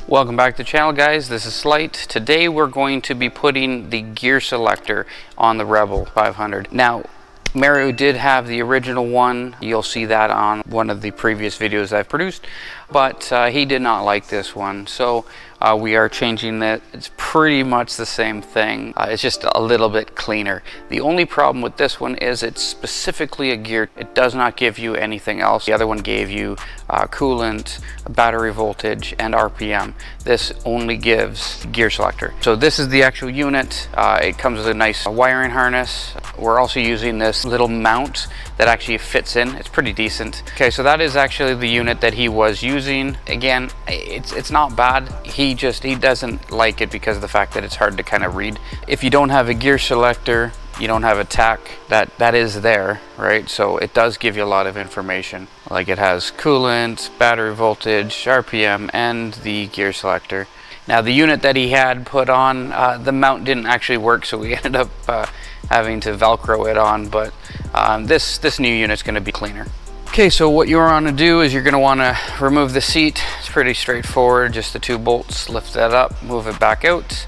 Welcome back to the channel, guys. This is Slight. Today we're going to be putting the gear selector on the Rebel 500. Now, Mario did have the original one. You'll see that on one of the previous videos I've produced, but he did not like this one. So we are changing it. It's pretty much the same thing. It's just a little bit cleaner. The only problem with this one is it's specifically a gear. It does not give you anything else. The other one gave you coolant, battery voltage, and RPM. This only gives gear selector. So this is the actual unit. It comes with a nice wiring harness. We're also using this little mount that actually fits in. It's pretty decent. Okay, so that is actually the unit that he was using. Again, it's not bad. He doesn't like it because of the fact that it's hard to kind of read. If you don't have a gear selector, you don't have a tach that is there, right? So it does give you a lot of information. Like it has coolant, battery voltage, RPM, and the gear selector. Now the unit that he had put on, the mount didn't actually work, so we ended up having to Velcro it on, but this new unit's going to be cleaner. Okay, so what you want to do is you're going to want to remove the seat. It's pretty straightforward, just the two bolts. Lift that up, move it back out.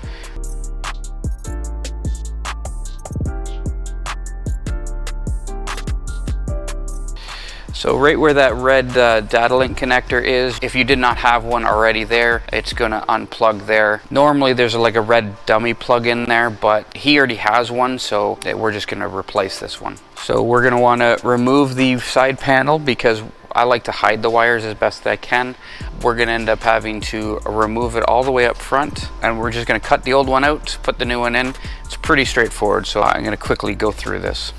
So right where that red data link connector is, if you did not have one already there, it's going to unplug there. Normally there's like a red dummy plug in there, but he already has one, so we're just going to replace this one. So we're going to want to remove the side panel because I like to hide the wires as best I can. We're going to end up having to remove it all the way up front, and we're just going to cut the old one out, put the new one in. It's pretty straightforward, so I'm going to quickly go through this.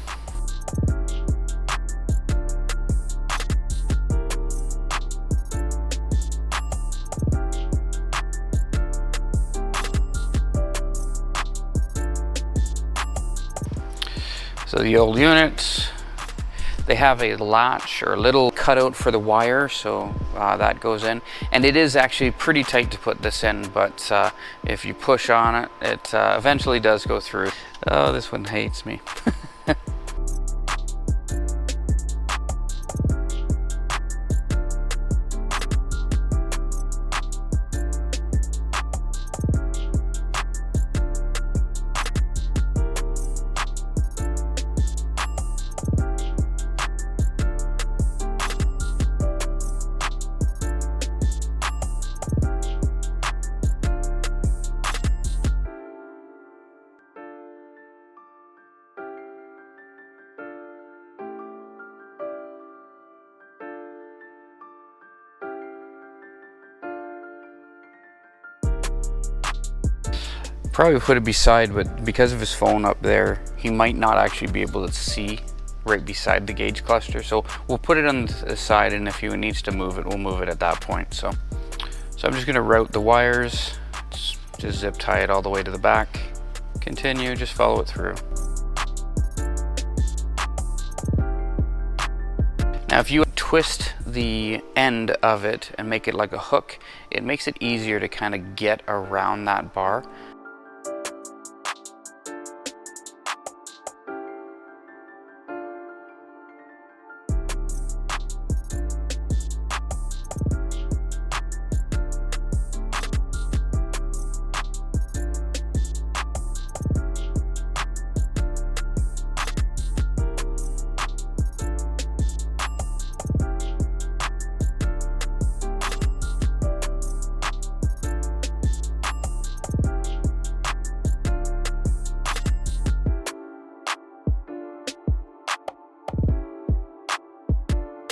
So the old units, they have a latch or a little cutout for the wire, so that goes in. And it is actually pretty tight to put this in, but if you push on it, it eventually does go through. Oh, this one hates me. Probably put it beside, but because of his phone up there, he might not actually be able to see right beside the gauge cluster. So we'll put it on the side, and if he needs to move it, we'll move it at that point. So I'm just gonna route the wires, just zip tie it all the way to the back. Continue, just follow it through. Now if you twist the end of it and make it like a hook, it makes it easier to kind of get around that bar.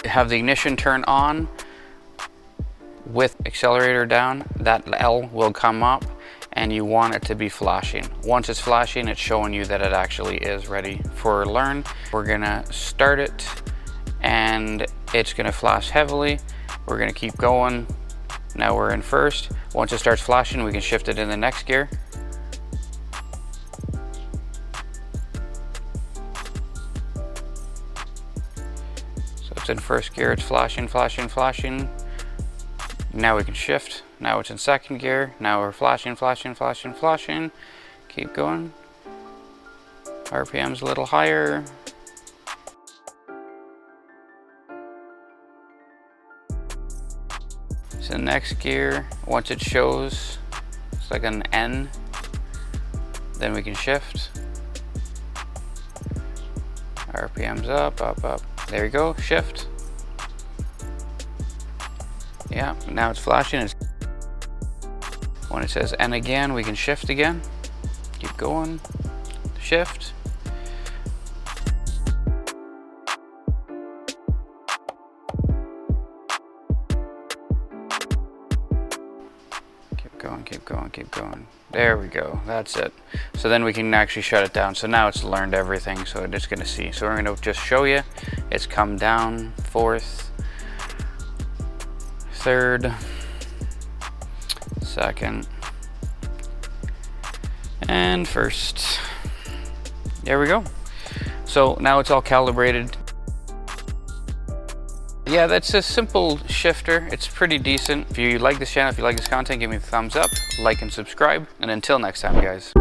Have the ignition turn on with accelerator down. That L will come up and you want it to be flashing. Once it's flashing, it's showing you that it actually is ready for learn. We're gonna start it and it's gonna flash heavily. We're gonna keep going. Now we're in first. Once it starts flashing, we can shift it in the next gear. In first gear, it's flashing, flashing, flashing. Now we can shift. Now it's in second gear. Now we're flashing, flashing, flashing, flashing. Keep going. RPM's a little higher. So the next gear, once it shows, it's like an N, then we can shift. RPM's up, up, up. There you go, shift. Yeah, now it's flashing. When it says N again, we can shift again. Keep going, shift. Keep going, keep going, keep going. There we go, that's it. So then we can actually shut it down. So now it's learned everything, so it's gonna see. So we're gonna just show you, it's come down, fourth, third, second, and first. There we go. So now it's all calibrated. Yeah, that's a simple shifter. It's pretty decent. If you like this channel, if you like this content, give me a thumbs up, like and subscribe. And until next time, guys.